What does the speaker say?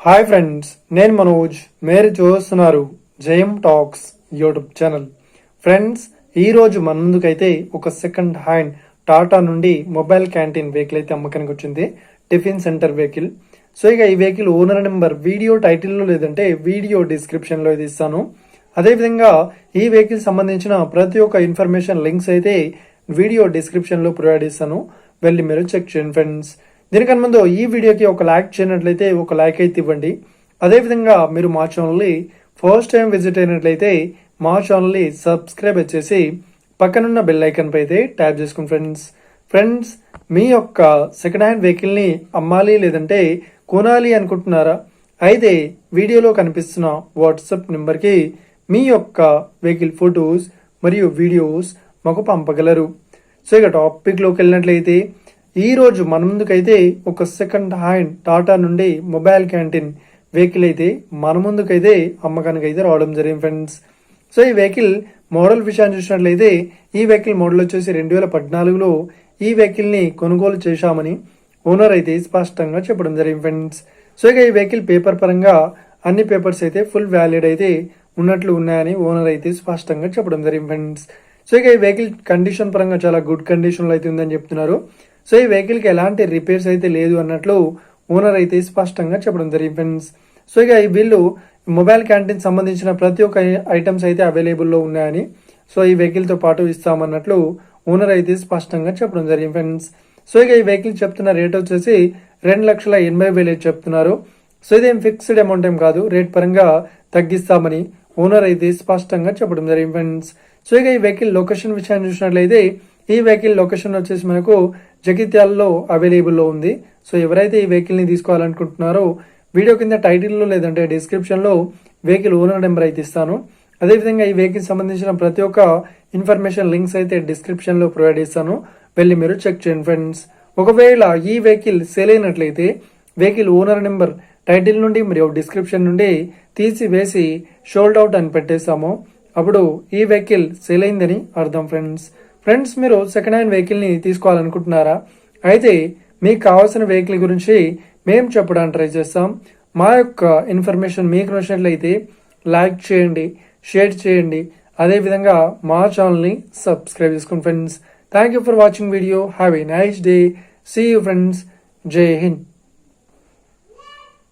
Hi friends, నేను మనోజ్. మీరు చూస్తున్నారు జయం టాక్స్ యూట్యూబ్ ఛానల్. ఫ్రెండ్స్, ఈ రోజు మన ముందుకైతే ఒక సెకండ్ హ్యాండ్ టాటా నుండి మొబైల్ క్యాంటీన్ వెహికల్ అయితే అమ్మకానికి వచ్చింది. Tiffin centre vehicle. సో ఇక ఈ వెహికల్ ఓనర్ నెంబర్ వీడియో టైటిల్లో లేదంటే వీడియో డిస్క్రిప్షన్లో ఇది ఇస్తాను. అదేవిధంగా ఈ వెహికల్ సంబంధించిన ప్రతి ఒక్క ఇన్ఫర్మేషన్ లింక్స్ అయితే వీడియో డిస్క్రిప్షన్లో ప్రొవైడ్ చేస్తాను. వెళ్ళి మీరు చెక్ చేయండి ఫ్రెండ్స్. దీనికన్నా ముందు ఈ వీడియోకి ఒక లైక్ చేయనట్లయితే ఒక లైక్ అయితే ఇవ్వండి. అదేవిధంగా మీరు మా ఛానల్ని ఫస్ట్ టైం విజిట్ అయినట్లయితే మా ఛానల్ని సబ్స్క్రైబ్ చేసి పక్కనున్న బెల్ ఐకాన్ పై అయితే ట్యాప్ చేసుకోండి ఫ్రెండ్స్. మీ యొక్క సెకండ్ హ్యాండ్ వెహికల్ని అమ్మాలి లేదంటే కొనాలి అనుకుంటున్నారా? అయితే వీడియోలో కనిపిస్తున్న వాట్సాప్ నెంబర్కి మీ యొక్క వెహికల్ ఫొటోస్ మరియు వీడియోస్ మాకు పంపగలరు. సో ఇక టాపిక్లోకి వెళ్ళినట్లయితే ఈ రోజు మన ముందుకైతే ఒక సెకండ్ హ్యాండ్ టాటా నుండి మొబైల్ క్యాంటీన్ వెహికల్ అయితే మన ముందుకైతే అమ్మకానికి అయితే రావడం జరిగింది ఫ్రెండ్స్. సో ఈ వెహికల్ మోడల్ విషయాన్ని చూసినట్లయితే ఈ వెహికల్ మోడల్ వచ్చేసి 2014లో ఈ వెహికల్ ని కొనుగోలు చేశామని ఓనర్ అయితే స్పష్టంగా చెప్పడం జరిగింది ఫ్రెండ్స్. సో ఇక ఈ వెహికల్ పేపర్ పరంగా అన్ని పేపర్స్ అయితే ఫుల్ వ్యాలిడ్ అయితే ఉన్నట్లు ఉన్నాయని ఓనర్ అయితే స్పష్టంగా చెప్పడం జరిగింది ఫ్రెండ్స్. సో ఇక ఈ వెహికల్ కండిషన్ పరంగా చాలా గుడ్ కండిషన్ లో అయితే ఉందని చెప్తున్నారు. సో ఈ వెహికల్ కి ఎలాంటి రిపేర్స్ అయితే లేదు అన్నట్లు ఓనర్ అయితే స్పష్టంగా చెప్పడం జరిగింది ఫ్రెండ్స్. సో ఇక ఈ వీళ్ళు మొబైల్ క్యాంటీన్ సంబంధించిన ప్రతి ఒక్క ఐటమ్స్ అయితే అవైలబుల్లో ఉన్నాయని, సో ఈ వెహికల్ తో పాటు ఇస్తామన్నట్లు ఓనర్ అయితే స్పష్టంగా చెప్పడం జరిగింది ఫ్రెండ్స్. సో ఇక ఈ వెహికల్ చెప్తున్న రేట్ వచ్చేసి 2,80,000 చెప్తున్నారు. సో ఇదేం ఫిక్స్డ్ అమౌంట్ ఏం కాదు, రేట్ పరంగా తగ్గిస్తామని ఓనర్ అయితే స్పష్టంగా చెప్పడం జరిగింది ఫ్రెండ్స్. సో ఇక ఈ వెహికల్ లొకేషన్ విషయాన్ని చూసినట్లయితే ఈ వెహికల్ లొకేషన్ వచ్చేసి మనకు జగిత్యాలలో అవైలబుల్లో ఉంది. సో ఎవరైతే ఈ వెహికల్ ని తీసుకోవాలనుకుంటున్నారో వీడియో కింద టైటిల్లో లేదంటే డిస్క్రిప్షన్ లో వెహికల్ ఓనర్ నెంబర్ అయితే ఇస్తాను. అదేవిధంగా ఈ వెహికల్ సంబంధించిన ప్రతి ఒక్క ఇన్ఫర్మేషన్ లింక్స్ అయితే డిస్క్రిప్షన్ లో ప్రొవైడ్ చేస్తాను. వెళ్ళి మీరు చెక్ చేయండి ఫ్రెండ్స్. ఒకవేళ ఈ వెహికల్ సేల్ అయినట్లయితే వెహికల్ ఓనర్ నెంబర్ టైటిల్ నుండి మరియు డిస్క్రిప్షన్ నుండి తీసివేసి షోల్డ్ అవుట్ అని పెట్టేస్తాము. అప్పుడు ఈ వెహికల్ సేల్ అయిందని అర్థం ఫ్రెండ్స్, మీరు సెకండ్ హ్యాండ్ వెహికల్ ని తీసుకోవాలనుకుంటున్నారా? అయితే మీకు కావాల్సిన వెహికల్ గురించి మేము చెప్పడానికి ట్రై చేస్తాం. మా యొక్క ఇన్ఫర్మేషన్ మీకు నచ్చినట్లయితే లైక్ చేయండి, షేర్ చేయండి. అదేవిధంగా మా ఛానల్ని సబ్స్క్రైబ్ చేసుకోండి friends. Thank you for watching video. Have a nice day. See you friends. జై హింద్.